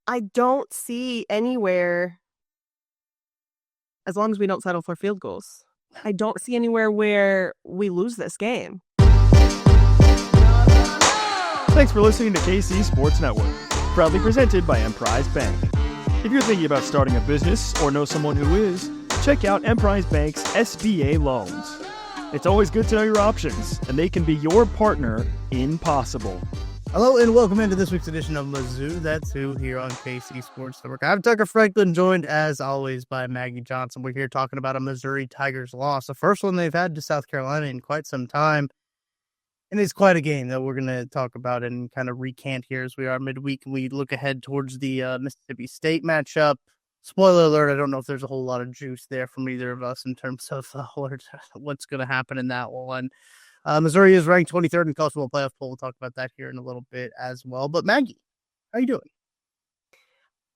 I don't see anywhere, as long as we don't settle for field goals, I don't see anywhere where we lose this game. Thanks for listening to KC Sports Network, proudly presented by Emprise Bank. If you're thinking about starting a business or know someone who is, check out Emprise Bank's SBA loans. It's always good to know your options, and they can be your partner in possible. Hello and welcome into this week's edition of Mizzou, That's Who, here on KC Sports Network. I'm Tucker Franklin, joined as always by Maggie Johnson. We're here talking about a Missouri Tigers loss, the first one they've had to South Carolina in quite some time. And it's quite a game that we're going to talk about and kind of recant here as we are midweek. We look ahead towards the Mississippi State matchup. Spoiler alert, I don't know if there's a whole lot of juice there from either of us in terms of what's going to happen in that one. Missouri is ranked 23rd in the college football playoff poll. We'll talk about that here in a little bit as well. But Maggie, how are you doing?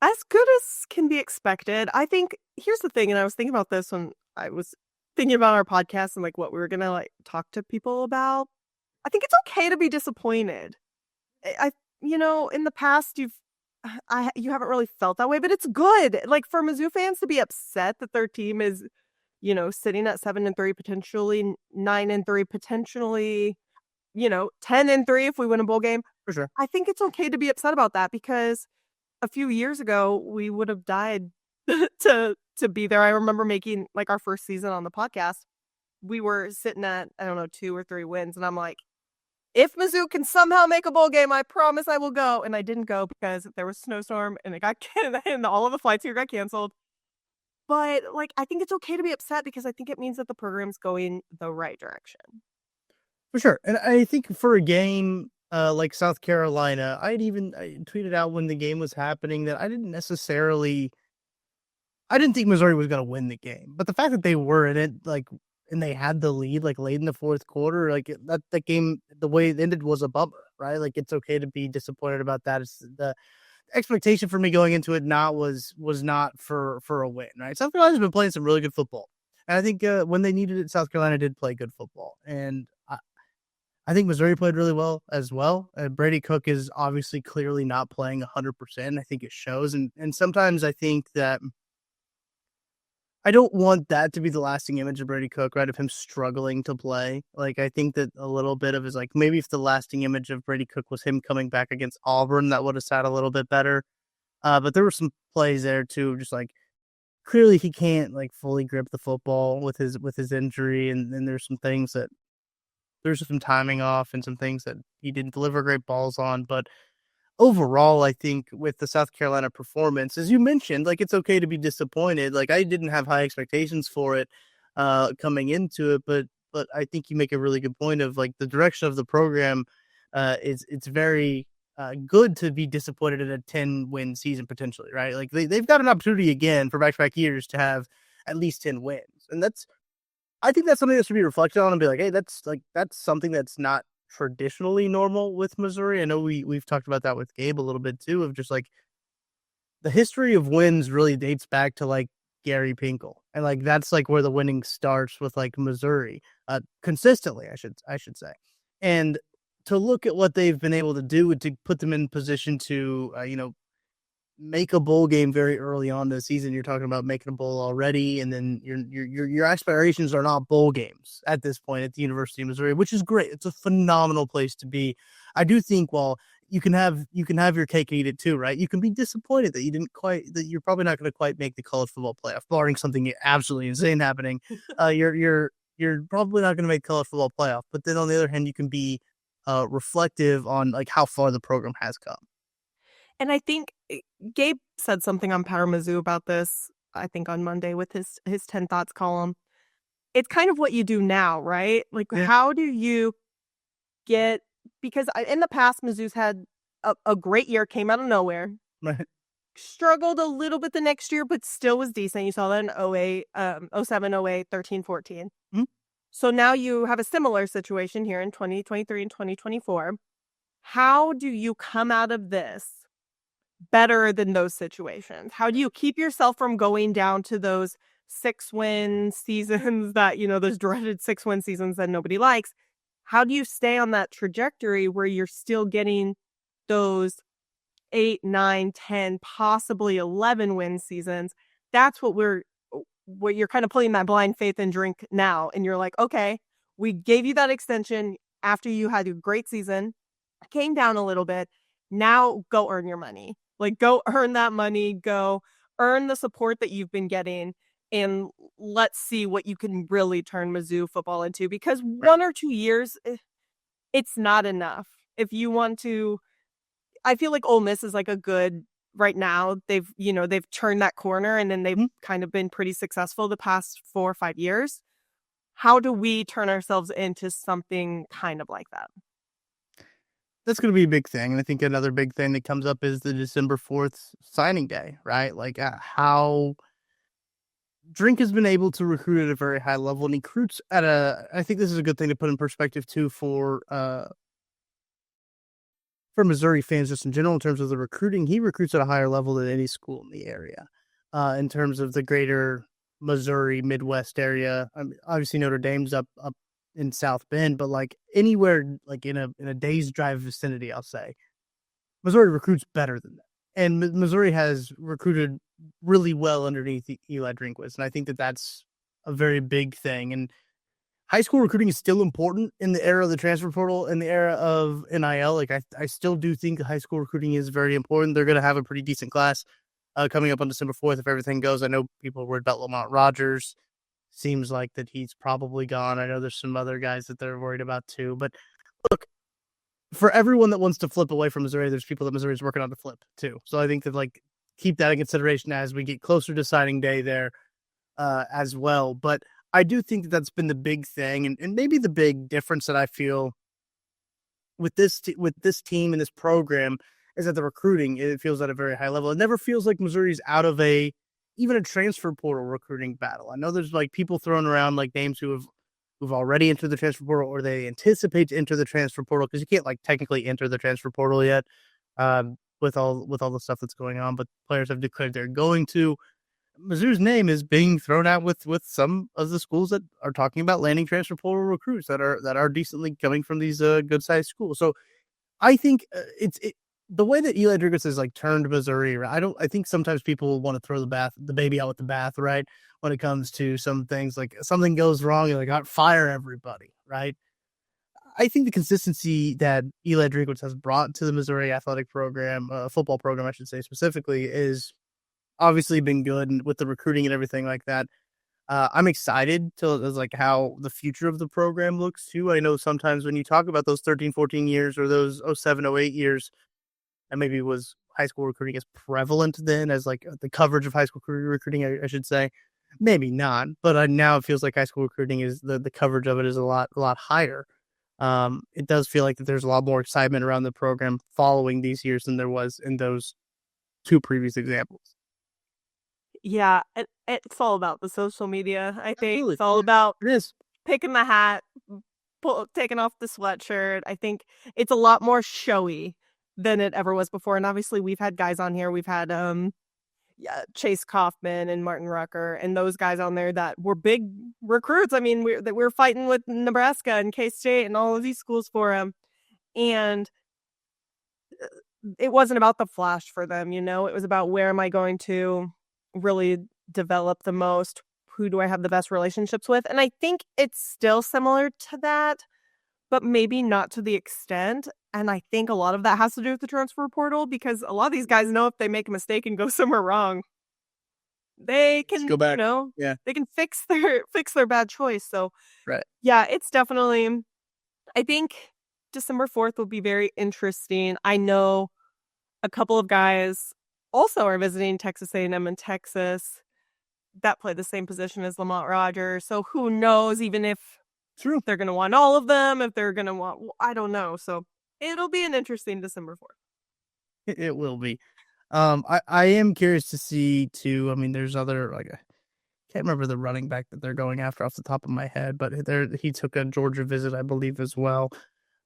As good as can be expected. I think, here's the thing, and I was thinking about this when I was thinking about our podcast and what we were going to talk to people about. I think it's okay to be disappointed. In the past, you haven't really felt that way, but it's good. For Mizzou fans to be upset that their team is, sitting at 7-3, potentially 9-3, potentially, 10-3 if we win a bowl game. For sure. I think it's okay to be upset about that because a few years ago we would have died to be there. I remember making our first season on the podcast. We were sitting at, 2 or 3 wins, and I'm like, if Mizzou can somehow make a bowl game, I promise I will go. And I didn't go because there was a snowstorm and and all of the flights here got canceled. But I think it's okay to be upset because I think it means that the program's going the right direction. For sure. And I think for a game like South Carolina, I tweeted out when the game was happening that I didn't think Missouri was going to win the game. But the fact that they were in it, and they had the lead late in the fourth quarter, that game, the way it ended was a bummer, right? It's okay to be disappointed about that. It's the expectation for me going into it was not for a win, right? South Carolina's been playing some really good football. And I think when they needed it, South Carolina did play good football. And I think Missouri played really well as well. Brady Cook is obviously clearly not playing 100%. I think it shows. And sometimes I think that I don't want that to be the lasting image of Brady Cook, right? Of him struggling to play. I think that a little bit of his, maybe if the lasting image of Brady Cook was him coming back against Auburn, that would have sat a little bit better. But there were some plays there too, just clearly he can't fully grip the football with his injury. And then there's some things that there's some timing off and some things that he didn't deliver great balls on. But overall, I think with the South Carolina performance, as you mentioned, it's okay to be disappointed. I didn't have high expectations for it coming into it, but I think you make a really good point of the direction of the program. It's very good to be disappointed in a 10-win season potentially, right? They've got an opportunity again for back-to-back years to have at least 10 wins, and I think that's something that should be reflected on and be hey, that's something that's not traditionally normal with Missouri. I know we've talked about that with Gabe a little bit too, of just the history of wins really dates back to Gary Pinkel, and that's where the winning starts with Missouri consistently, I should say. And to look at what they've been able to do to put them in position to make a bowl game very early on this season. You're talking about making a bowl already, and then your aspirations are not bowl games at this point at the University of Missouri, which is great. It's a phenomenal place to be. I do think while you can have your cake and eat it too, right? You can be disappointed that you're probably not going to quite make the college football playoff, barring something absolutely insane happening. You're probably not going to make college football playoff, but then on the other hand, you can be reflective on how far the program has come. And I think Gabe said something on Power Mizzou about this, I think on Monday with his 10 Thoughts column. It's kind of what you do now, right? How do you get, because in the past, Mizzou's had a great year, came out of nowhere, right? Struggled a little bit the next year, but still was decent. You saw that in 08, 07, 08, 13, 14. Mm-hmm. So now you have a similar situation here in 2023 and 2024. How do you come out of this better than those situations? How do you keep yourself from going down to those 6-win seasons that, those dreaded 6-win seasons that nobody likes? How do you stay on that trajectory where you're still getting those 8, 9, 10, possibly 11 win seasons. That's what you're kind of putting that blind faith in drink now. And you're like, okay, we gave you that extension after you had a great season, came down a little bit. Now go earn your money. Like, go earn that money, go earn the support that you've been getting, and let's see what you can really turn Mizzou football into, because 1 or 2 years, it's not enough. If you want to, I feel like Ole Miss is like a good right now. They've turned that corner, and then they've kind of been pretty successful the past 4 or 5 years. How do we turn ourselves into something kind of like that? That's going to be a big thing. And I think another big thing that comes up is the December 4th signing day, right? Like how Drink has been able to recruit at a very high level, and he recruits I think this is a good thing to put in perspective too for Missouri fans just in general in terms of the recruiting. He recruits at a higher level than any school in the area in terms of the greater Missouri Midwest area. I mean, obviously Notre Dame's up in South Bend, but like anywhere like in a day's drive vicinity, I'll say Missouri recruits better than that. And Missouri has recruited really well underneath Eli Drinkwitz, and I think that that's a very big thing. And high school recruiting is still important in the era of the transfer portal, in the era of NIL. Like I still do think high school recruiting is very important. They're going to have a pretty decent class coming up on December 4th if everything goes. I know people are worried about Lamont Rogers. Seems like that he's probably gone. I know there's some other guys that they're worried about too. But look, for everyone that wants to flip away from Missouri, there's people that Missouri is working on to flip too. So I think that like keep that in consideration as we get closer to signing day there as well. But I do think that that's been the big thing, and maybe the big difference that I feel with this team and this program is that the recruiting, it feels at a very high level. It never feels like Missouri's out of even a transfer portal recruiting battle. I know there's like people throwing around like names who've already entered the transfer portal, or they anticipate to enter the transfer portal, because you can't like technically enter the transfer portal yet with all the stuff that's going on. But players have declared they're going to. Mizzou's name is being thrown out with some of the schools that are talking about landing transfer portal recruits that are decently coming from these good sized schools. So I think the way that Eli Drinkwitz has like turned Missouri. I think sometimes people want to throw the baby out with the bath, right? When it comes to some things, like something goes wrong, you're like, fire everybody, right? I think the consistency that Eli Drinkwitz has brought to the Missouri athletic program, football program, I should say specifically, is obviously been good, and with the recruiting and everything like that. I'm excited to like how the future of the program looks too. I know sometimes when you talk about those 13, 14 years, or those 07, 08 years, and maybe was high school recruiting as prevalent then as like the coverage of high school recruiting, I should say. Maybe not, but now it feels like high school recruiting is the coverage of it is a lot higher. It does feel like that there's a lot more excitement around the program following these years than there was in those two previous examples. Yeah, it's all about the social media. I think Absolutely. It's all about It is. picking the hat, taking off the sweatshirt. I think it's a lot more showy than it ever was before. And obviously, we've had guys on here. We've had Chase Kaufman and Martin Rucker and those guys on there that were big recruits. I mean, we're fighting with Nebraska and K-State and all of these schools for them. And it wasn't about the flash for them, It was about, where am I going to really develop the most? Who do I have the best relationships with? And I think it's still similar to that, but maybe not to the extent. And I think a lot of that has to do with the transfer portal, because a lot of these guys know if they make a mistake and go somewhere wrong, they can go back. They can fix their bad choice. So right. Yeah, it's definitely, I think December 4th will be very interesting. I know a couple of guys also are visiting Texas A&M in Texas that play the same position as Lamont Rogers. So who knows, even if they're going to want all of them, if they're going to want, I don't know. So it'll be an interesting December 4th. It will be. I am curious to see too. I mean, there's other, like, I can't remember the running back that they're going after off the top of my head, but he took a Georgia visit, I believe, as well.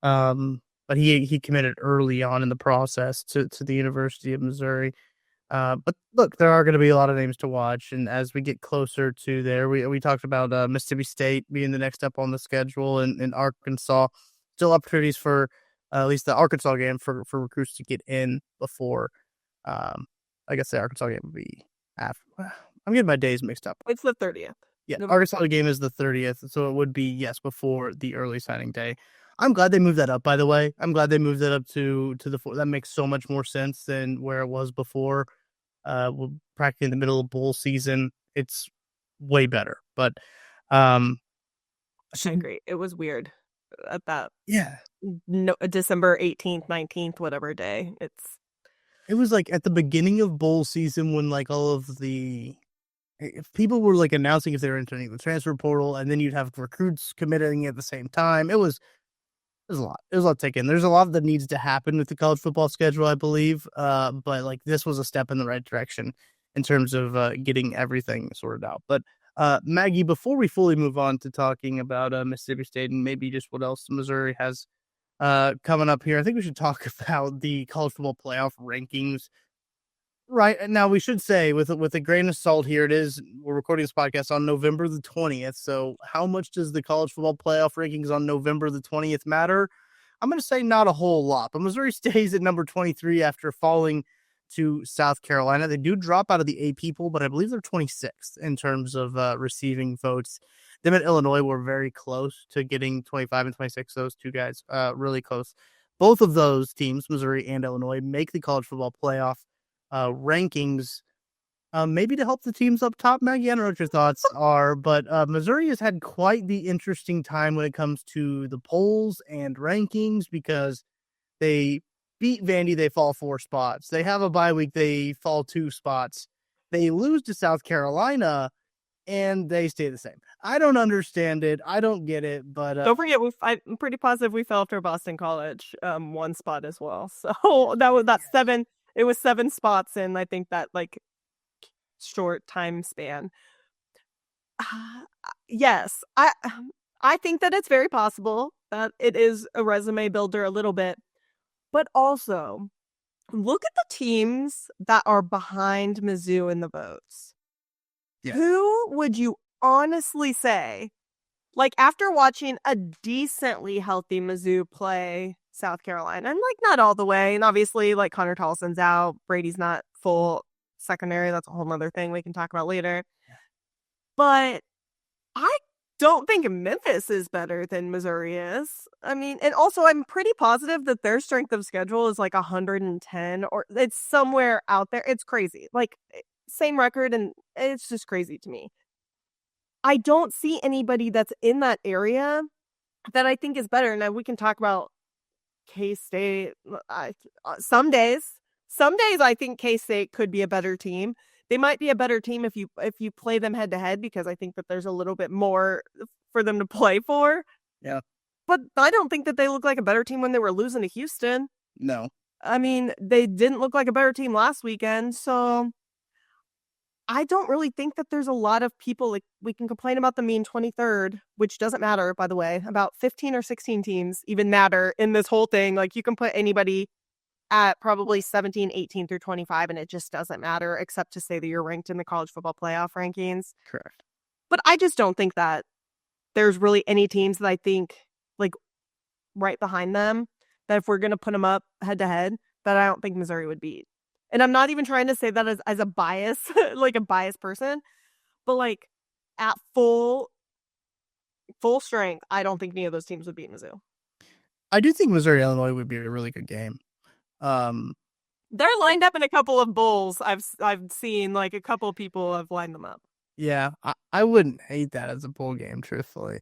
But he committed early on in the process to the University of Missouri. But look, there are going to be a lot of names to watch, and as we get closer to there, we talked about Mississippi State being the next up on the schedule, and Arkansas. Still opportunities for at least the Arkansas game for recruits to get in before. I guess the Arkansas game would be after. I'm getting my days mixed up. It's the 30th. Yeah, November Arkansas game is the 30th, so it would be, yes, before the early signing day. I'm glad they moved that up, by the way. I'm glad they moved that up to the that makes so much more sense than where it was before. We're practically in the middle of bowl season. It's way better. But I agree. It was weird at that yeah, December 18th, 19th, whatever day. it was like at the beginning of bowl season when like all of the if people were like announcing if they were entering the transfer portal, and then you'd have recruits committing at the same time. It was a lot. It was a lot taken. There's a lot that needs to happen with the college football schedule, I believe. But like this was a step in the right direction in terms of getting everything sorted out. But Maggie, before we fully move on to talking about Mississippi State and maybe just what else Missouri has coming up here, I think we should talk about the college football playoff rankings. Right now, we should say with a grain of salt here, we're recording this podcast on November the 20th. So how much does the college football playoff rankings on November the 20th matter? I'm going to say not a whole lot, but Missouri stays at number 23 after falling to South Carolina. They do drop out of the AP poll, but I believe they're 26th in terms of receiving votes. Them and Illinois were very close to getting 25 and 26. Those two guys, really close. Both of those teams, Missouri and Illinois, make the college football playoff rankings, maybe to help the teams up top. Maggie, I don't know what your thoughts are, but Missouri has had quite the interesting time when it comes to the polls and rankings because they beat Vandy, they fall 4 spots. They have a bye week, they fall 2 spots. They lose to South Carolina, and they stay the same. I don't understand it. I don't get it, but don't forget, I'm pretty positive we fell after Boston College 1 spot as well. So that's 7. It was 7 spots in, I think, that like short time span. Yes, I think that it's very possible that it is a resume builder a little bit, but also look at the teams that are behind Mizzou in the votes. Yeah. Who would you honestly say, like after watching a decently healthy Mizzou play South Carolina, and like not all the way, and obviously like Connor Tolson's out, Brady's not full secondary, that's a whole other thing we can talk about later. But I don't think Memphis is better than Missouri is. I mean, and also I'm pretty positive that their strength of schedule is like 110, or it's somewhere out there. It's crazy. Like same record, and it's just crazy to me. I don't see anybody that's in that area that I think is better. Now we can talk about K-State. Some days I think K-State could be a better team. They might be a better team if you play them head to head, because I think that there's a little bit more for them to play for. Yeah. But I don't think that they look like a better team when they were losing to Houston. No. I mean, they didn't look like a better team last weekend, so I don't really think that there's a lot of people, like we can complain about them being 23rd, which doesn't matter, by the way. About 15 or 16 teams even matter in this whole thing. Like you can put anybody at probably 17, 18 through 25, and it just doesn't matter except to say that you're ranked in the college football playoff rankings. Correct. But I just don't think that there's really any teams that I think like right behind them that if we're going to put them up head to head, that I don't think Missouri would beat. And I'm not even trying to say that as a bias, like a biased person, but like at full strength, I don't think any of those teams would beat Mizzou. I do think Missouri Illinois would be a really good game. They're lined up in a couple of bowls. I've seen like a couple of people have lined them up. Yeah, I wouldn't hate that as a bowl game, truthfully.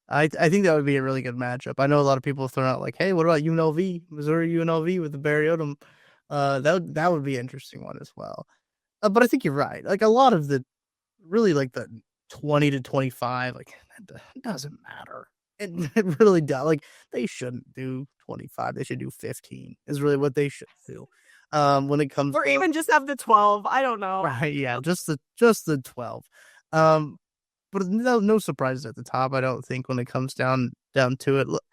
I think that would be a really good matchup. I know a lot of people have thrown out like, hey, what about UNLV, Missouri UNLV with the Barry Odom? That would be an interesting one as well. But I think you're right. Like a lot of the really like the 20 to 25, like that doesn't matter. It really does. Like they shouldn't do 25. They should do 15 is really what they should do. When it comes, or even just have the 12. I don't know. Right? Yeah, just the 12. But no surprises at the top. I don't think when it comes down to it. Look,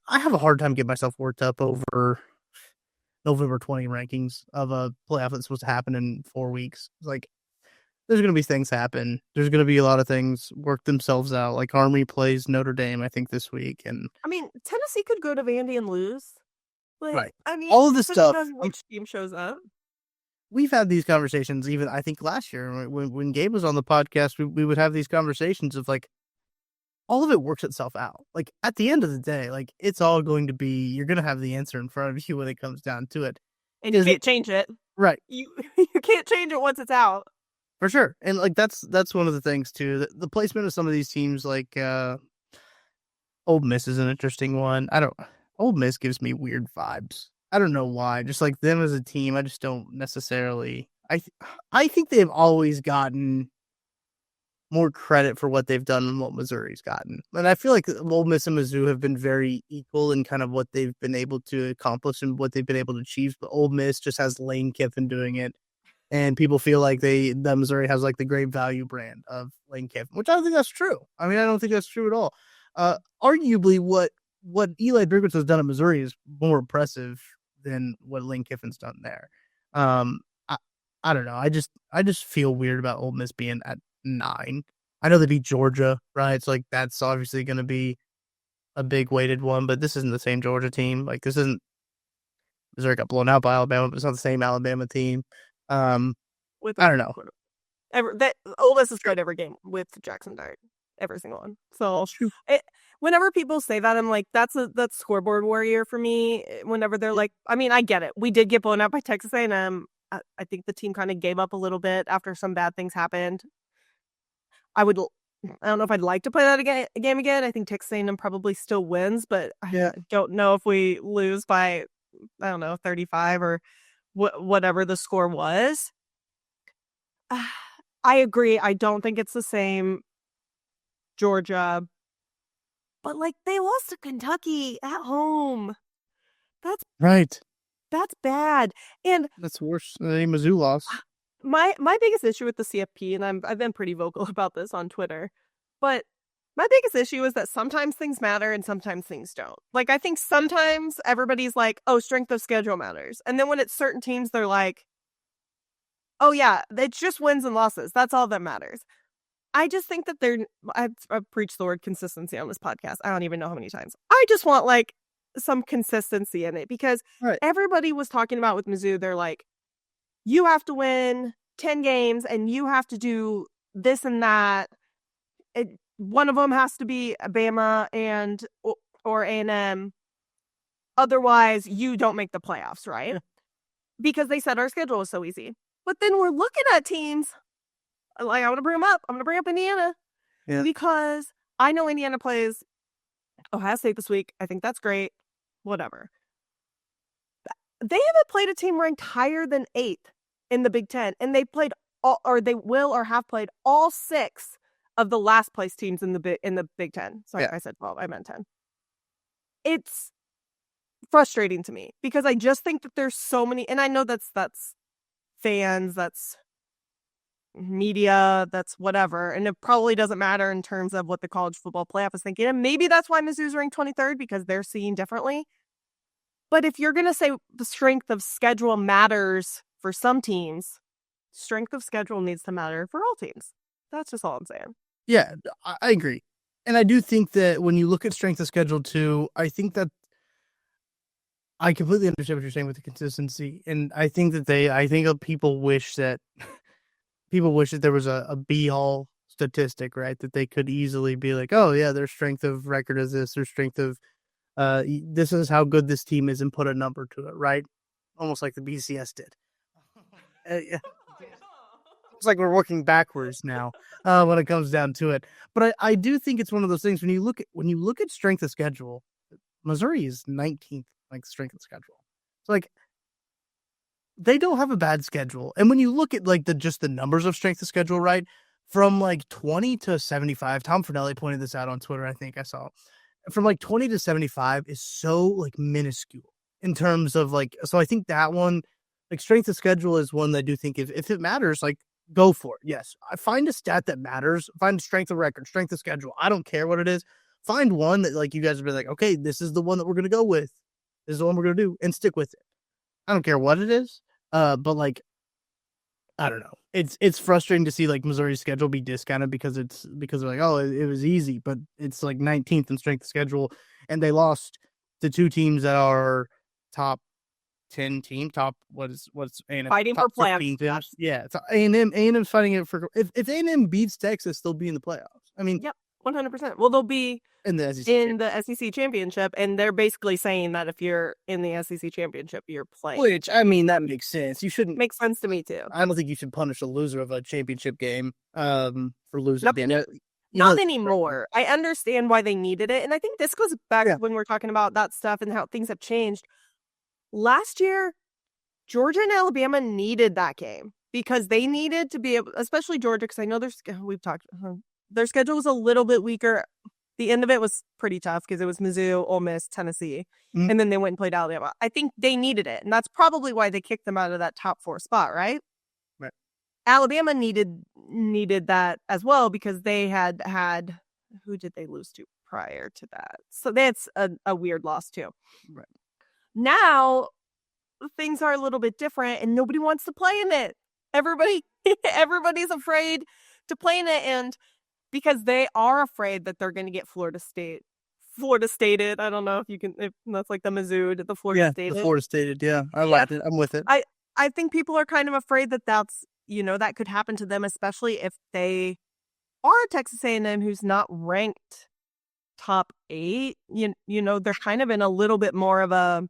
I have a hard time getting myself worked up over November 20 rankings of a playoff that's supposed to happen in 4 weeks. Like, there's going to be things happen. There's going to be a lot of things work themselves out. Like Army plays Notre Dame, I think, this week. And I mean, Tennessee could go to Vandy and lose. But Right. I mean, All of this it stuff, depends which team shows up. we've had these conversations even, I think, last year when Gabe was on the podcast, we would have these conversations of like, all of it works itself out. Like at the end of the day, like it's all going to be, you're going to have the answer in front of you when it comes down to it. And you can't change it. Right. You can't change it once it's out. For sure. And like that's one of the things too. The placement of some of these teams, like Ole Miss is an interesting one. Ole Miss gives me weird vibes. I don't know why. Just like them as a team, I just don't necessarily. I think they've always gotten more credit for what they've done than what Missouri's gotten. And I feel like Ole Miss and Mizzou have been very equal in kind of what they've been able to accomplish and what they've been able to achieve. But Ole Miss just has Lane Kiffin doing it. And people feel like that Missouri has like the great value brand of Lane Kiffin, which I don't think that's true. I mean, I don't think that's true at all. Arguably, what Eli Drinkwitz has done at Missouri is more impressive than what Lane Kiffin's done there. I don't know. I just feel weird about Ole Miss being at 9. I know they beat Georgia, right? It's like that's obviously going to be a big weighted one, but this isn't the same Georgia team. Like this isn't Missouri got blown out by Alabama, but it's not the same Alabama team. I don't know. Ole Miss has played every game with Jackson Dart, every single one. So whenever people say that, I'm like, that's scoreboard warrior for me. Whenever they're like, I mean, I get it. We did get blown out by Texas A&M. I think the team kind of gave up a little bit after some bad things happened. I don't know if I'd like to play that game again. I think Texas A&M probably still wins, but I don't know if we lose by, I don't know, 35 or whatever the score was. I agree. I don't think it's the same Georgia, but like they lost to Kentucky at home. That's right. That's bad, and that's worse than Mizzou lost. My biggest issue with the CFP, and I've been pretty vocal about this on Twitter, but my biggest issue is that sometimes things matter and sometimes things don't. Like, I think sometimes everybody's like, oh, strength of schedule matters. And then when it's certain teams, they're like, oh, yeah, it's just wins and losses. That's all that matters. I just think that I've preached the word consistency on this podcast. I don't even know how many times. I just want, like, some consistency in it because everybody was talking about with Mizzou, they're like, you have to win 10 games and you have to do this and that. One of them has to be Bama or A&M. Otherwise, you don't make the playoffs, right? Because they said our schedule was so easy. But then we're looking at teams. Like, I want to bring them up. I'm going to bring up Indiana. Yeah. Because I know Indiana plays Ohio State this week. I think that's great. Whatever. They haven't played a team ranked higher than 8th in the Big Ten. And they played they will or have played all 6 of the last place teams in the Big Ten. Sorry, I said 12. I meant 10. It's frustrating to me because I just think that there's so many, and I know that's fans, that's media, that's whatever, and it probably doesn't matter in terms of what the college football playoff is thinking. And maybe that's why Mizzou's ranked 23rd because they're seeing differently. But if you're going to say the strength of schedule matters for some teams, strength of schedule needs to matter for all teams. That's just all I'm saying. Yeah, I agree. And I do think that when you look at strength of schedule too, I think that I completely understand what you're saying with the consistency. And I think that people wish that there was a be-all statistic, right? That they could easily be like, oh yeah, their strength of record is this, their strength of this is how good this team is, and put a number to it, right? Almost like the BCS did. Yeah. It's like we're working backwards now when it comes down to it. But I do think it's one of those things when you look at strength of schedule, Missouri is 19th like strength of schedule. It's like they don't have a bad schedule. And when you look at like just the numbers of strength of schedule, right? From like 20 to 75, Tom Fornelli pointed this out on Twitter, I think I saw. From like 20 to 75 is so like minuscule in terms of like, so I think that one, like strength of schedule is one that I do think if it matters, like go for it. Yes. I find a stat that matters. Find strength of record, strength of schedule. I don't care what it is. Find one that like you guys would be like, okay, this is the one that we're going to go with. This is the one we're going to do and stick with it. I don't care what it is. But like, I don't know. It's frustrating to see like Missouri's schedule be discounted because they're like, oh, it was easy, but it's like 19th in strength of schedule, and they lost to 2 teams that are top 10 team, top what's A&M Fighting top for 15 playoffs. teams. Yeah, it's A&M's fighting it for if A&M beats Texas, they'll be in the playoffs. I mean, Yep, 100%. Well, they'll be in the SEC. in the SEC championship, and they're basically saying that if you're in the SEC championship, you're playing. Which, I mean, that makes sense. You shouldn't. Makes sense to me too. I don't think you should punish a loser of a championship game for losing. Nope. Not anymore. I understand why they needed it. And I think this goes back when we're talking about that stuff and how things have changed. Last year, Georgia and Alabama needed that game because they needed to be able, especially Georgia, because I know their schedule was a little bit weaker. The end of it was pretty tough because it was Mizzou, Ole Miss, Tennessee, and then they went and played Alabama. I think they needed it, and that's probably why they kicked them out of that top 4 spot, right? Right. Alabama needed that as well because they had who did they lose to prior to that? So that's a weird loss too. Right. Now things are a little bit different, and nobody wants to play in it. Everybody's afraid to play in it, and because they are afraid that they're going to get Florida Stated. I don't know if that's like the Mizzou, the Florida Stated. The Florida Stated. Yeah, I like it. I'm with it. I think people are kind of afraid that that's, that could happen to them, especially if they are a Texas A&M who's not ranked top 8. They're kind of in a little bit more of a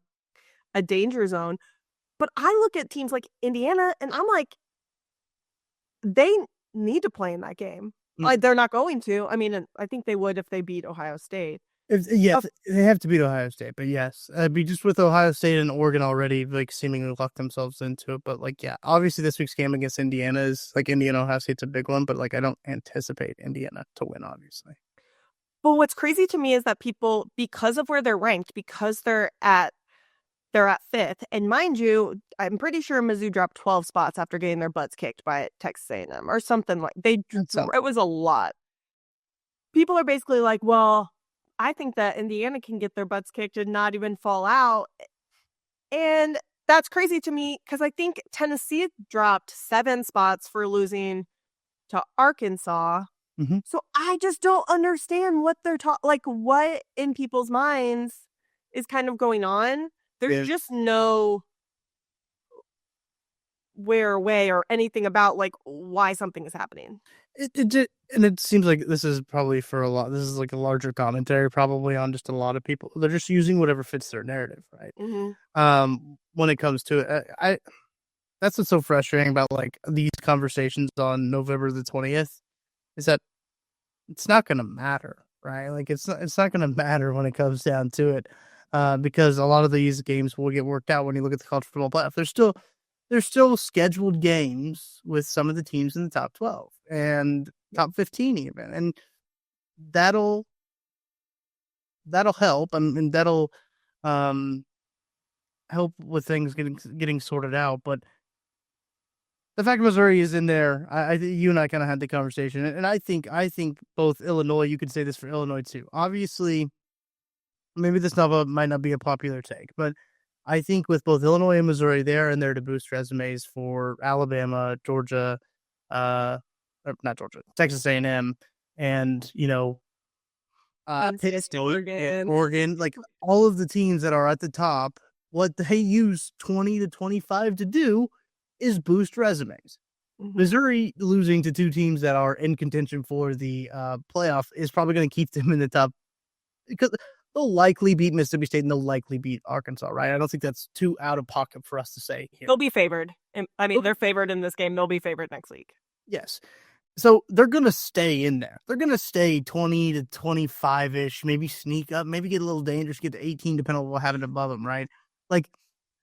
danger zone. But I look at teams like Indiana, and I'm like, they need to play in that game. They're not going to. I mean, I think they would if they beat Ohio State. They have to beat Ohio State, but yes, I'd be just with Ohio State and Oregon already, like seemingly locked themselves into it. But obviously this week's game against Indiana is Indiana Ohio State's a big one, but I don't anticipate Indiana to win, obviously. But what's crazy to me is that people, because of where they're ranked, because they're at 5th, and mind you, I'm pretty sure Mizzou dropped 12 spots after getting their butts kicked by Texas A&M or something it was a lot. People are basically like, well, I think that Indiana can get their butts kicked and not even fall out. And that's crazy to me because I think Tennessee dropped 7 spots for losing to Arkansas. Mm-hmm. So I just don't understand what they're what in people's minds is kind of going on. There's just no way or anything about why something is happening. It seems like this is probably this is a larger commentary probably on just a lot of people. They're just using whatever fits their narrative, right? Mm-hmm. When it comes to it, that's what's so frustrating about these conversations on November the 20th is that it's not going to matter, right? It's not going to matter when it comes down to it, because a lot of these games will get worked out when you look at the college football playoff. There's still scheduled games with some of the teams in the top 12 and top 15 even. And that'll help. And that'll help with things getting sorted out. But the fact Missouri is in there, you and I kind of had the conversation. And I think both Illinois, you could say this for Illinois too. Obviously, maybe this might not be a popular take, but I think with both Illinois and Missouri, they're in there to boost resumes for Alabama, Georgia, not Georgia, Texas A&M, and Oregon, all of the teams that are at the top. What they use 20 to 25 to do is boost resumes. Mm-hmm. Missouri losing to 2 teams that are in contention for the playoff is probably going to keep them in the top because they'll likely beat Mississippi State and they'll likely beat Arkansas, right? I don't think that's too out of pocket for us to say here. They'll be favored. I mean, they're favored in this game. They'll be favored next week. Yes. So they're going to stay in there. They're going to stay 20 to 25-ish, maybe sneak up, maybe get a little dangerous, get to 18, depending on what happened above them, right?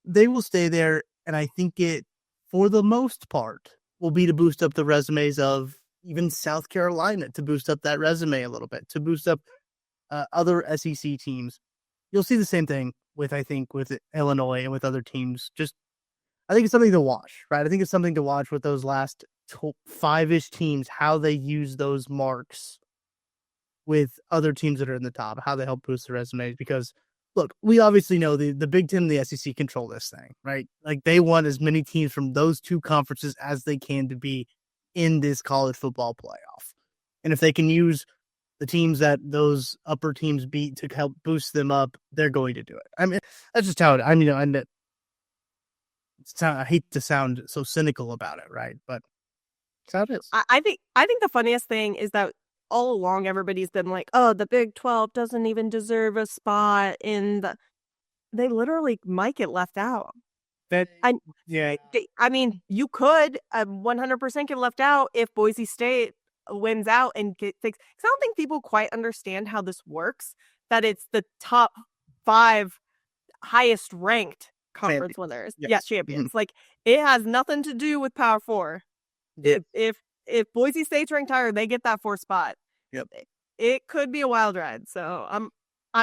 They will stay there, and I think it, for the most part, will be to boost up the resumes of even South Carolina, to boost up that resume a little bit, to boost up other SEC teams. You'll see the same thing with Illinois and with other teams. I think it's something to watch, right? I think it's something to watch with those last 5-ish teams, how they use those marks with other teams that are in the top, how they help boost the resumes. Because, look, we obviously know the Big Ten and the SEC control this thing, right? They want as many teams from those 2 conferences as they can to be in this college football playoff. And if they can use the teams that those upper teams beat to help boost them up, they're going to do it. I mean, that's just how it. I mean, I hate to sound so cynical about it, right? But that's how it is. I think the funniest thing is that all along everybody's been like, oh, the Big 12 doesn't even deserve a spot in the. They literally might get left out. Yeah, I mean, you could 100% get left out if Boise State wins out and get things. Because I don't think people quite understand how this works. That it's the top 5 highest ranked conference winners. Yes. Yeah, champions. Like it has nothing to do with Power 4. Yep. If Boise State's ranked higher, they get that 4th spot. Yep. It could be a wild ride. So I'm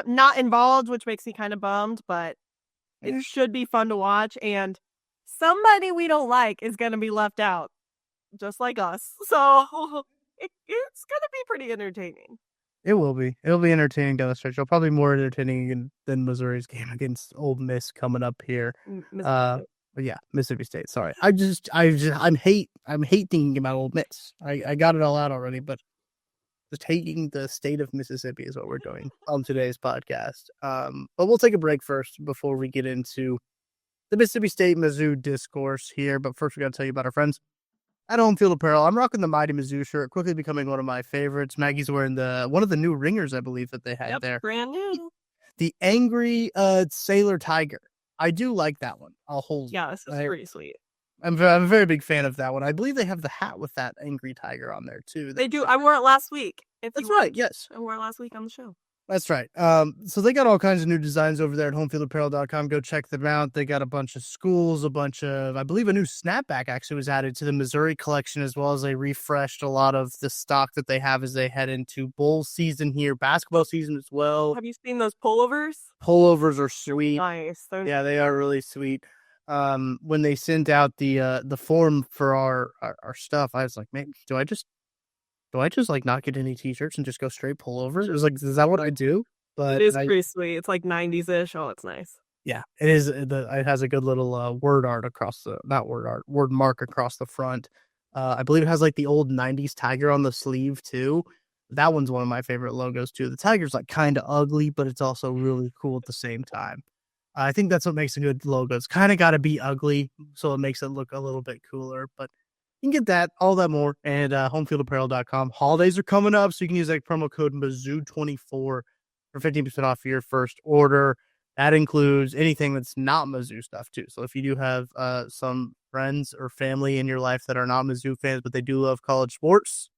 not involved, which makes me kind of bummed, but it should be fun to watch. And somebody we don't like is going to be left out, just like us. So it's going to be pretty entertaining. It will be. It'll be entertaining down the stretch. It'll probably be more entertaining than Missouri's game against Ole Miss coming up here. But yeah, Mississippi State. Sorry, I'm hate thinking about Ole Miss. I got it all out already, but just hating the state of Mississippi is what we're doing on today's podcast. But we'll take a break first before we get into the Mississippi State Mizzou discourse here. But first, we got to tell you about our friends at Home Field Apparel. I'm rocking the Mighty Mizzou shirt, quickly becoming one of my favorites. Maggie's wearing one of the new ringers, I believe, that they had there. Brand new. The angry Sailor Tiger. I do like that one. I'll hold. Yeah, this is pretty sweet. I'm a very big fan of that one. I believe they have the hat with that angry tiger on there too. They do. I wore it last week. That's right. Yes, I wore it last week on the show. That's right. So they got all kinds of new designs over there at homefieldapparel.com. Go check them out. They got a bunch of schools, I believe a new snapback actually was added to the Missouri collection, as well as they refreshed a lot of the stock that they have as they head into bowl season here, basketball season as well. Have you seen those pullovers? Pullovers are sweet. Nice. Yeah, they are really sweet. When they sent out the form for our stuff, I was like, man, do I just like not get any t-shirts and just go straight pullovers? It was like, is that what I do? But it is pretty sweet. It's like 90s-ish. Oh, it's nice. Yeah, it is. It has a good little word mark across the front. I believe it has like the old 90s tiger on the sleeve too. That one's one of my favorite logos too. The tiger's like kind of ugly, but it's also really cool at the same time. I think that's what makes a good logo. It's kind of got to be ugly, so it makes it look a little bit cooler. But you can get that, all that more, at homefieldapparel.com. Holidays are coming up, so you can use that promo code Mizzou24 for 15% off your first order. That includes anything that's not Mizzou stuff, too. So if you do have some friends or family in your life that are not Mizzou fans, but they do love college sports,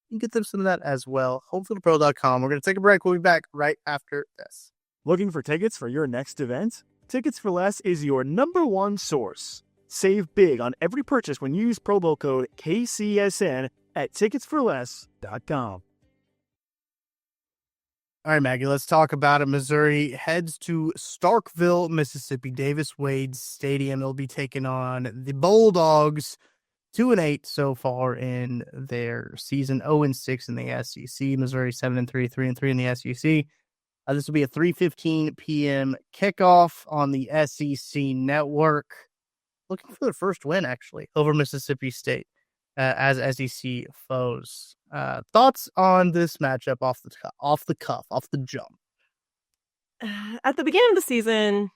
you can get them some of that as well. homefieldapparel.com. We're going to take a break. We'll be back right after this. Looking for tickets for your next event? Tickets for Less is your #1 source. Save big on every purchase when you use promo code KCSN at ticketsforless.com. All right, Maggie, let's talk about it. Missouri heads to Starkville, Mississippi, Davis Wade Stadium. They'll be taking on the Bulldogs, 2-8 so far in their season, 0-6 in the SEC. Missouri 7-3, 3-3 in the SEC. This will be a 3:15 p.m. kickoff on the SEC network. Looking for their first win, actually, over Mississippi State as SEC foes. Thoughts on this matchup off the jump? At the beginning of the season,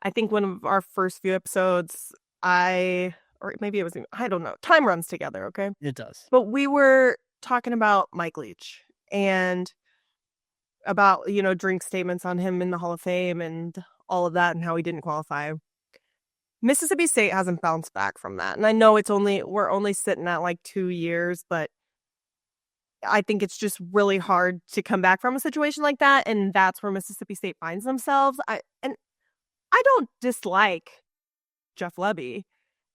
I think one of our first few episodes, or maybe it was, I don't know. Time runs together, okay? It does. But we were talking about Mike Leach and about, drink statements on him in the Hall of Fame and all of that and how he didn't qualify. Mississippi State hasn't bounced back from that. And I know we're only sitting at like 2 years, but I think it's just really hard to come back from a situation like that. And that's where Mississippi State finds themselves. I don't dislike Jeff Lebby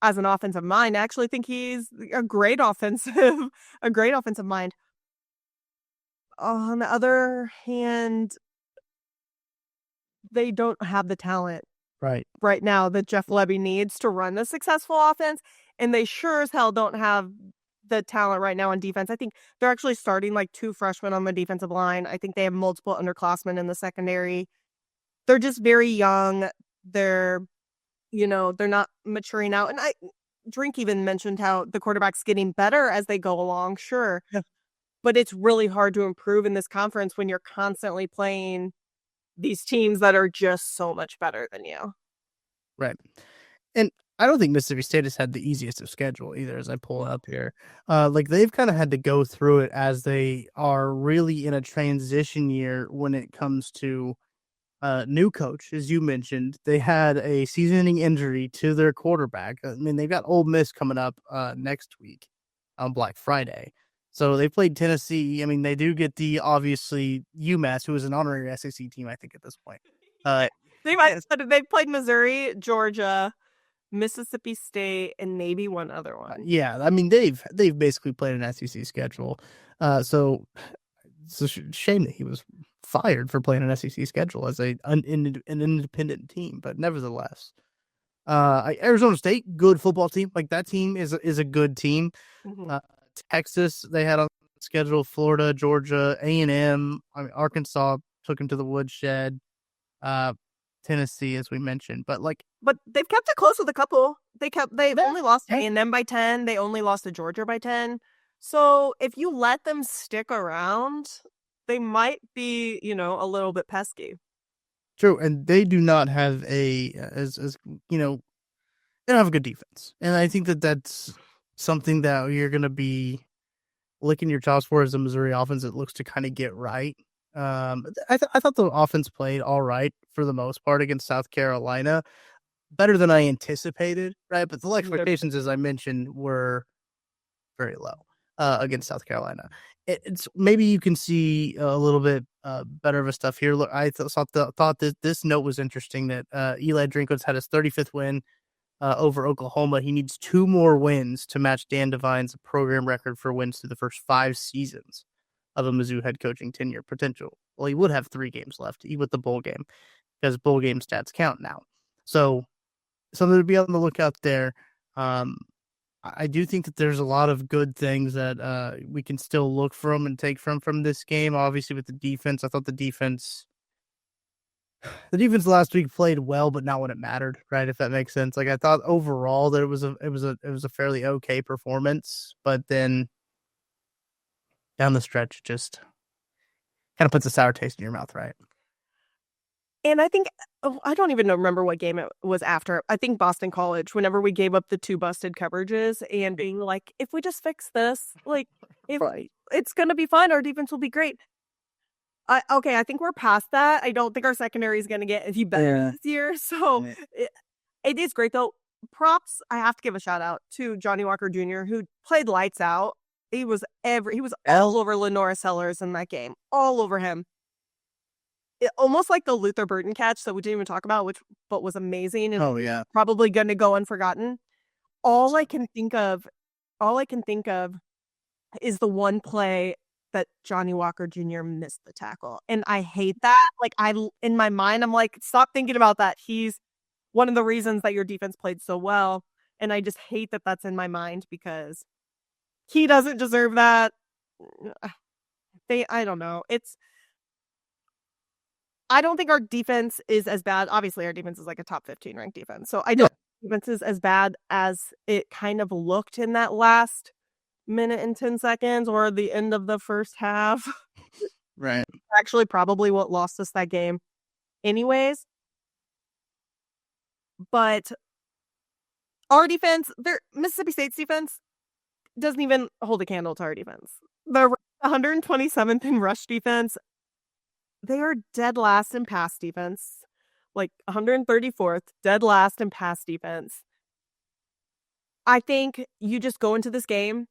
as an offensive mind. I actually think he's a great offensive mind. On the other hand, they don't have the talent right now that Jeff Lebby needs to run a successful offense, and they sure as hell don't have the talent right now on defense. I think they're actually starting like 2 freshmen on the defensive line. I think they have multiple underclassmen in the secondary. They're just very young. They're not maturing out. And Drink even mentioned how the quarterback's getting better as they go along. Sure. Yeah. but it's really hard to improve in this conference when you're constantly playing these teams that are just so much better than you. Right. And I don't think Mississippi State has had the easiest of schedule either, as I pull up here. Like they've kind of had to go through it as they are really in a transition year when it comes to new coach, as you mentioned. They had a season-ending injury to their quarterback. I mean, they've got Ole Miss coming up next week on Black Friday. So they played Tennessee. I mean, they do get the obviously UMass, who is an honorary SEC team, I think, at this point. They played Missouri, Georgia, Mississippi State, and maybe one other one. Yeah, I mean they've basically played an SEC schedule. So it's a shame that he was fired for playing an SEC schedule as an independent team, but nevertheless, Arizona State, good football team. Like that team is a good team. Mm-hmm. Texas, they had on schedule Florida, Georgia, A&M. I mean, Arkansas took him to the woodshed. Tennessee, as we mentioned, but they've kept it close with a couple. They've only lost to A&M by 10. They only lost to Georgia by 10. So if you let them stick around, they might be, a little bit pesky. True, and they do not have they don't have a good defense, and I think that's something that you're going to be licking your chops for as a Missouri offense. It looks to kind of get right. I thought the offense played all right for the most part against South Carolina, better than I anticipated, right? But the expectations, as I mentioned, were very low against South Carolina. It's maybe you can see a little bit better of a stuff here. Look, I thought that this note was interesting that Eli Drinkwitz had his 35th win over Oklahoma. He needs 2 more wins to match Dan Devine's program record for wins through the first 5 seasons of a Mizzou head coaching tenure potential. Well, he would have 3 games left, even with the bowl game, because bowl game stats count now. So something to be on the lookout there. I do think that there's a lot of good things that we can still look from and take from this game. Obviously, with the defense, I thought the defense last week played well, but not when it mattered, right? If that makes sense. Like I thought overall that it was a fairly okay performance, but then down the stretch, just kind of puts a sour taste in your mouth, right? And I think, I don't even remember what game it was after. I think Boston College, whenever we gave up the 2 busted coverages and being like, if we just fix this, Right. It's going to be fine. Our defense will be great. I think we're past that. I don't think our secondary is going to get any better this year. So it is great, though. Props, I have to give a shout out to Johnny Walker Jr., who played lights out. He was all over Lenora Sellers in that game. All over him. Almost like the Luther Burton catch that we didn't even talk about, but was amazing. And probably going to go unforgotten. All I can think of is the one play that Johnny Walker Jr. missed the tackle. And I hate that. In my mind, I'm like, stop thinking about that. He's one of the reasons that your defense played so well. And I just hate that that's in my mind because he doesn't deserve that. I don't know. I don't think our defense is as bad. Obviously, our defense is like a top 15 ranked defense. So I don't think defense is as bad as it kind of looked in that last minute and 10 seconds or the end of the first half. Right. Actually, probably what lost us that game anyways. But our defense, Mississippi State's defense doesn't even hold a candle to our defense. They're 127th in rush defense. They are dead last in pass defense, 134th, dead last in pass defense. I think you just go into this game,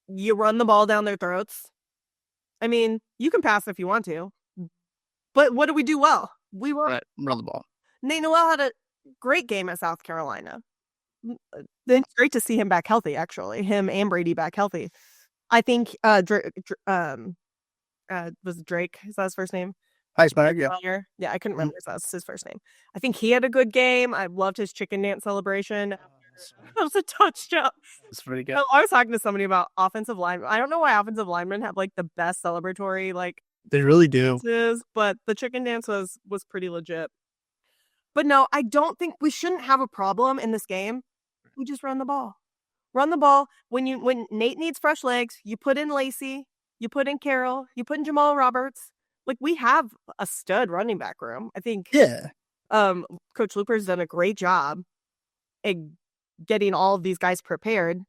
you run the ball down their throats. I mean, you can pass if you want to, but what do we do well? We run the ball. Nate Noel had a great game at South Carolina. It's great to see him back healthy, actually. Him and Brady back healthy. I think was Drake, is that his first name? Heismeyer, yeah. I couldn't remember if that's his first name. I think he had a good game. I loved his chicken dance celebration. That was a touchdown. It's pretty good. I was talking to somebody about offensive linemen. I don't know why offensive linemen have the best celebratory they really do. dances, but the chicken dance was pretty legit. But no, I don't think we shouldn't have a problem in this game. We just run the ball. Run the ball. When Nate needs fresh legs, you put in Lacey, you put in Carroll, you put in Jamal Roberts. Like, we have a stud running back room. I think Yeah. Coach Luper's done a great job at getting all of these guys prepared.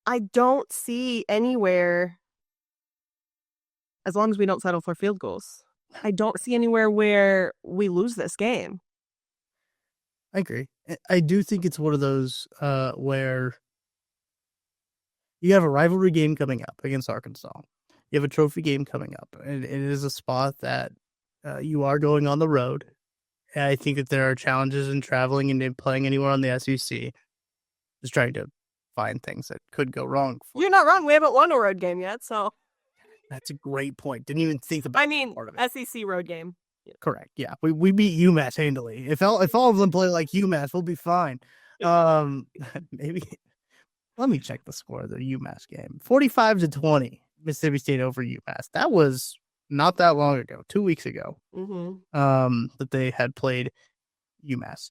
I don't see anywhere, as long as we don't settle for field goals, I don't see anywhere where we lose this game. I agree. I do think it's one of those where you have a rivalry game coming up against Arkansas. You have a trophy game coming up, and it is a spot that you are going on the road. And I think that there are challenges in traveling and in playing anywhere on the SEC. Just trying to find things that could go wrong. You're not wrong. We haven't won a road game yet, so. That's a great point. Didn't even think about part of it. SEC road game. Yeah. Correct. Yeah, we beat UMass handily. If all of them play like UMass, we'll be fine. Maybe. Let me check the score of the UMass game. 45-20, Mississippi State over UMass. That was not that long ago, 2 weeks ago. That they had played UMass.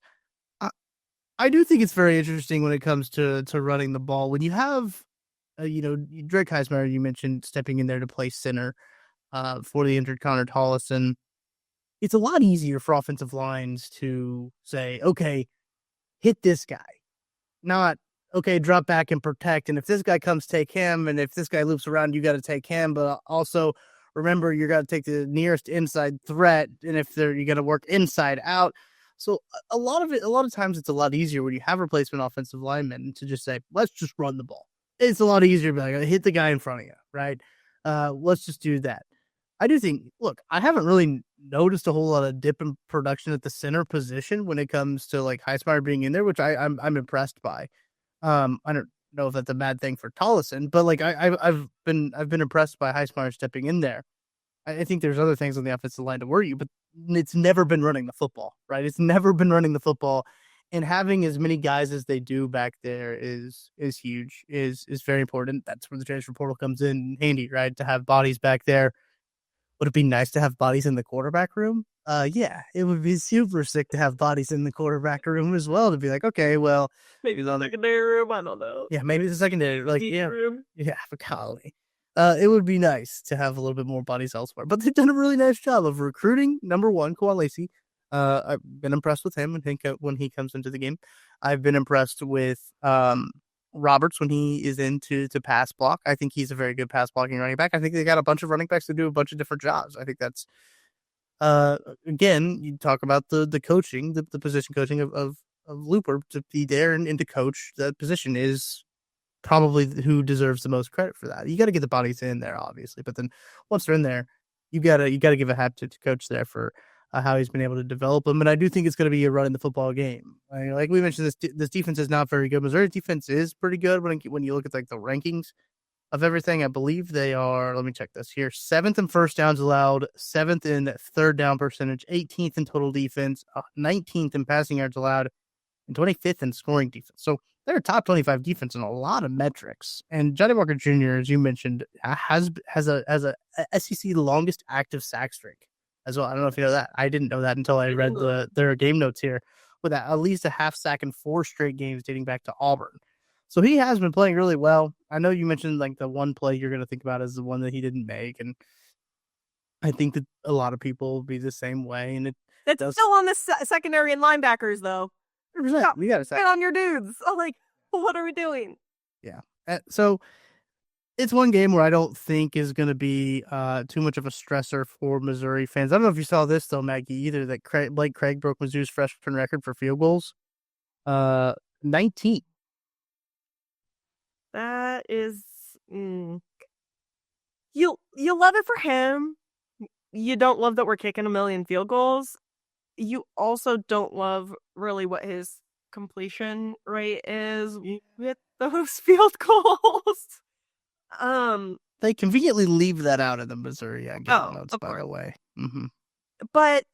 I do think it's very interesting when it comes to running the ball. When you have, Drake Heismeyer, you mentioned stepping in there to play center for the injured Connor Tollison. It's a lot easier for offensive lines to say, okay, hit this guy. Not, okay, drop back and protect. And if this guy comes, take him. And if this guy loops around, you got to take him. But also remember, you got to take the nearest inside threat. And if you got to work inside out. So a lot of times it's a lot easier when you have replacement offensive linemen to just say, let's just run the ball. It's a lot easier to be like, hit the guy in front of you, right? Let's just do that. I do think, look, I haven't really noticed a whole lot of dip in production at the center position when it comes to like Heismeyer being in there, which I'm impressed by. I don't know if that's a bad thing for Tollison, but like I've been impressed by Heismeyer stepping in there. I think there's other things on the offensive line to worry you, but it's never been running the football, right? It's never been running the football, and having as many guys as they do back there is huge, is very important. That's where the transfer portal comes in handy, right? To have bodies back there. Would it be nice to have bodies in the quarterback room? Yeah, it would be super sick to have bodies in the quarterback room as well. To be like, okay, well, maybe the secondary room. I don't know. Yeah, maybe the secondary, like room. Yeah, for golly. It would be nice to have a little bit more bodies elsewhere, but they've done a really nice job of recruiting. Number one, Kwan Lacey. I've been impressed with him. I think when he comes into the game, I've been impressed with Roberts when he is into pass block. I think he's a very good pass blocking running back. I think they got a bunch of running backs to do a bunch of different jobs. I think that's again, you talk about the coaching, the position coaching of Looper to be there and to coach that position is probably who deserves the most credit for that. You got to get the bodies in there, obviously, but then once they're in there, you gotta give a hat to coach there for how he's been able to develop them. And I do think it's going to be a running the football game. Like we mentioned, this defense is not very good. Missouri's defense is pretty good when you look at like the rankings of everything. I believe they are, let me check this here, 7th in first downs allowed, 7th in third down percentage, 18th in total defense, 19th in passing yards allowed, and 25th in scoring defense. So they're a top 25 defense in a lot of metrics. And Johnny Walker Jr., as you mentioned, has a SEC longest active sack streak as well. I don't know if you know that. I didn't know that until I read their game notes here, with at least a half sack in 4 straight games dating back to Auburn. So he has been playing really well. I know you mentioned like the one play you're going to think about is the one that he didn't make, and I think that a lot of people will be the same way. And it's still on the secondary and linebackers, though. We got to say on your dudes. I'm like, what are we doing? Yeah. So it's one game where I don't think is going to be too much of a stressor for Missouri fans. I don't know if you saw this though, Maggie, either, that Blake Craig broke Mizzou's freshman record for field goals. 19. That is, you love it for him. You don't love that we're kicking a million field goals. You also don't love really what his completion rate is with those field goals. They conveniently leave that out of the Missouri notes, by course. the way. Mm-hmm. But,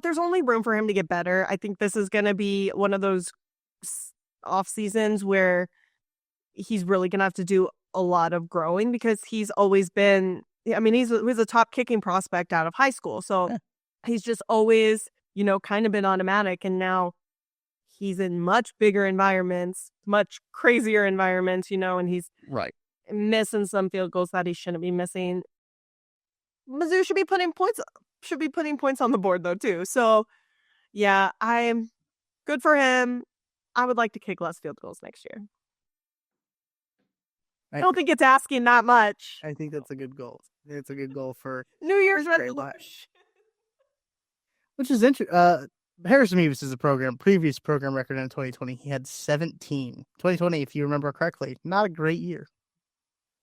there's only room for him to get better. I think this is going to be one of those off seasons where he's really going to have to do a lot of growing, because he's always been, he's a top kicking prospect out of high school. So he's just always, kind of been automatic. And now he's in much bigger environments, much crazier environments, and he's Right. missing some field goals that he shouldn't be missing. Mizzou should be putting points on the board though too. So yeah, I'm good for him. I would like to kick less field goals next year. I don't think it's asking that much. I think that's a good goal. It's a good goal for New Year's resolution. Which is interesting. Harrison Mevis is previous program record in 2020. He had 17. 2020, if you remember correctly, not a great year.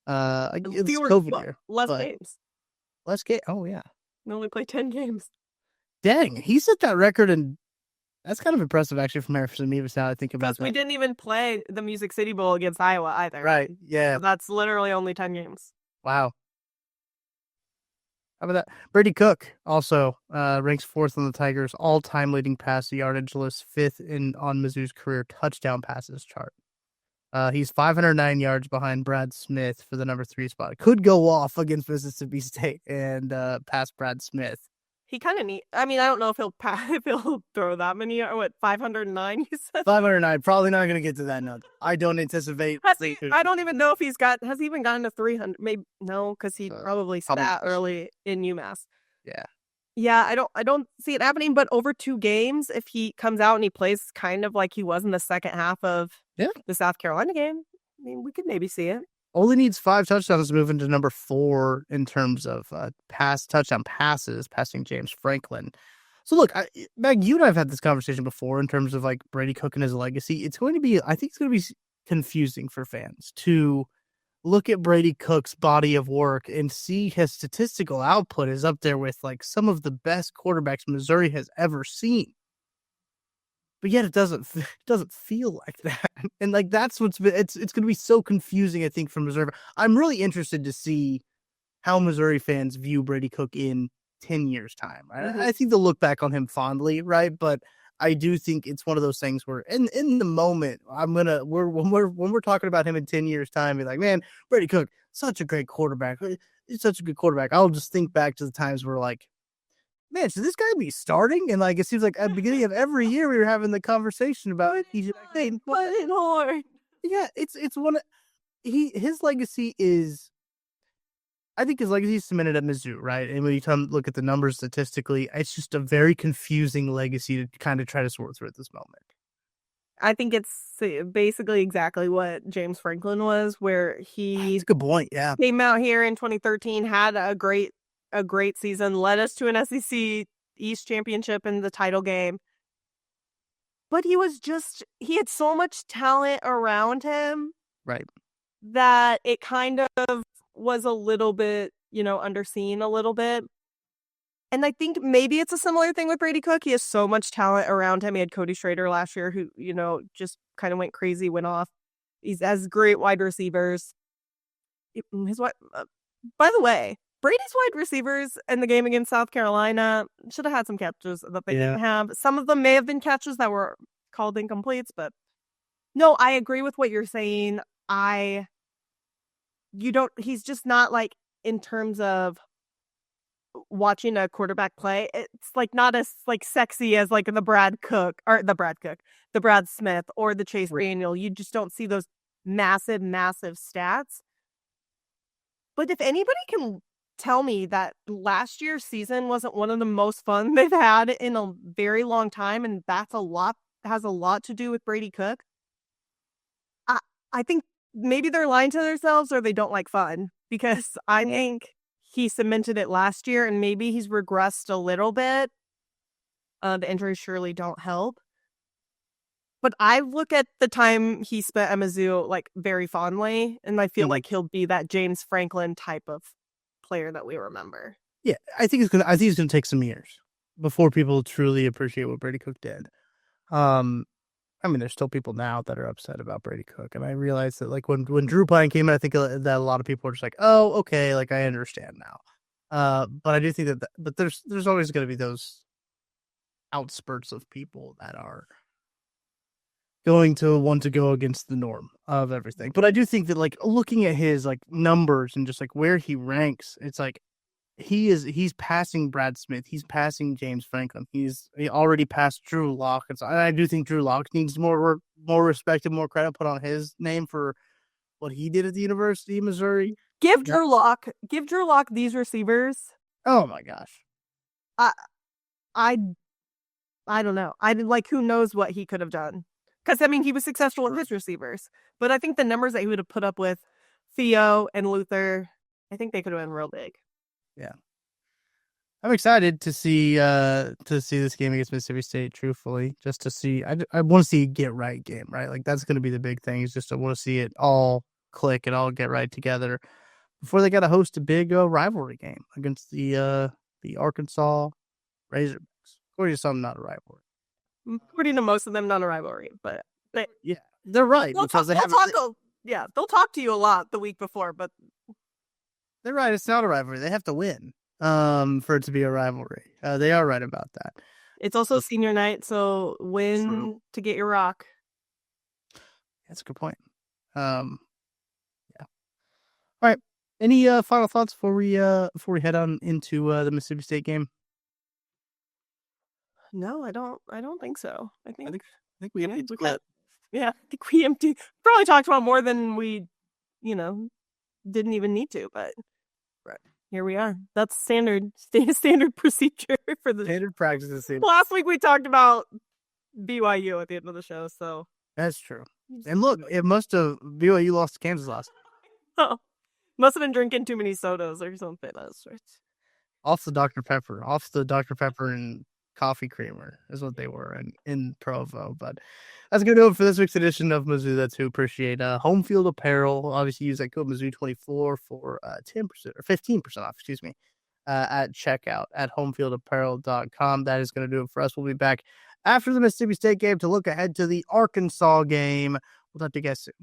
It's COVID year. Less games. Less game. Oh, yeah. We only played 10 games. Dang, he set that record, and that's kind of impressive, actually, from Harrison Mevis now I think about that. We didn't even play the Music City Bowl against Iowa either. Right, yeah. So that's literally only 10 games. Wow. How about that? Brady Cook also ranks 4th on the Tigers' all-time leading pass yardage list, 5th on Mizzou's career touchdown passes chart. He's 509 yards behind Brad Smith for the number 3 spot. Could go off against Mississippi State and pass Brad Smith. He kind of I don't know if he'll throw that many. 509? You said 509. Probably not going to get to that number. I don't anticipate. I don't even know if has he even gotten to 300? Maybe no, because he probably sat early in UMass. Yeah. Yeah, I don't see it happening. But over 2 games, if he comes out and he plays kind of like he was in the second half of the South Carolina game, we could maybe see it. Only needs 5 touchdowns to move into number 4 in terms of touchdown passes, passing James Franklin. So look, Meg, you and I have had this conversation before in terms of like Brady Cook and his legacy. I think it's going to be confusing for fans to look at Brady Cook's body of work and see his statistical output is up there with like some of the best quarterbacks Missouri has ever seen. But yet it doesn't feel like that. And like that's it's going to be so confusing, I think, from Missouri. I'm really interested to see how Missouri fans view Brady Cook in 10 years' time. Right? Mm-hmm. I think they'll look back on him fondly, right? But I do think it's one of those things where in the moment, when we're talking about him in 10 years' time, be like, man, Brady Cook, such a great quarterback. He's such a good quarterback. I'll just think back to the times where like, man, should this guy be starting? And like, it seems like at the beginning of every year we were having the conversation about his legacy is. I think his legacy is cemented at Mizzou, right? And when you look at the numbers statistically, it's just a very confusing legacy to kind of try to sort through at this moment. I think it's basically exactly what James Franklin was, where That's a good point. Yeah, came out here in 2013, had a great season, led us to an SEC East championship in the title game. But he had so much talent around him, right? That it kind of was a little bit, underseen a little bit. And I think maybe it's a similar thing with Brady Cook. He has so much talent around him. He had Cody Schrader last year who, just kind of went crazy, went off. He has great wide receivers. By the way, Brady's wide receivers in the game against South Carolina should have had some catches that they didn't have. Some of them may have been catches that were called incompletes, but no, I agree with what you're saying. He's just not like in terms of watching a quarterback play. It's like not as like sexy as like the Brad Smith or the Chase Daniel. You just don't see those massive stats. But if anybody can tell me that last year's season wasn't one of the most fun they've had in a very long time, and has a lot to do with Brady Cook, I think maybe they're lying to themselves or they don't like fun, because I think he cemented it last year and maybe he's regressed a little bit. The injuries surely don't help. But I look at the time he spent at Mizzou like very fondly, and I feel like he'll be that James Franklin type of player that we remember. Yeah, I think it's gonna take some years before people truly appreciate what Brady Cook did. There's still people now that are upset about Brady Cook, and I realize that like when Drew Pine came in, I think that a lot of people were just like, oh, okay, like I understand now. But I do think but there's always going to be those outspurts of people that are going to want to go against the norm of everything. But I do think that like looking at his like numbers and just like where he ranks, it's like he's passing Brad Smith. He's passing James Franklin. He already passed Drew Lock. And so I do think Drew Lock needs more respect and more credit put on his name for what he did at the University of Missouri. Give Drew Lock these receivers. Oh my gosh. I I don't know. I like who knows what he could have done. Because I mean, he was successful with his receivers, but I think the numbers that he would have put up with Theo and Luther, I think they could have been real big. Yeah. I'm excited to see this game against Mississippi State. Truthfully, just to see, I want to see a get right game, right? Like that's going to be the big thing. Is just I want to see it all click and all get right together before they got to host a big rivalry game against the Arkansas Razorbacks. According to some, not a rivalry. According to most of them, not a rivalry, but yeah, they're right because they'll talk to you a lot the week before, but they're right. It's not a rivalry. They have to win for it to be a rivalry. They are right about that. It's also senior night, so win to get your rock. That's a good point. Yeah. All right. Any final thoughts before we head on into the Mississippi State game? No, I don't think so. I think we emptied the clip. Yeah, I think we emptied. Probably talked about more than we, didn't even need to. But right here we are. That's standard procedure for the standard practice. Last week we talked about BYU at the end of the show, so that's true. And look, it must have BYU lost to Kansas last. Oh, must have been drinking too many sodas or something. That's right. Off the Dr. Pepper and coffee creamer is what they were in Provo. But that's gonna do it for this week's edition of Mizzou That's Who. Appreciate Home Field Apparel. Obviously use that code Mizzou24 for 10% or 15% off, at checkout at homefieldapparel.com. That is gonna do it for us. We'll be back after the Mississippi State game to look ahead to the Arkansas game. We'll talk to you guys soon.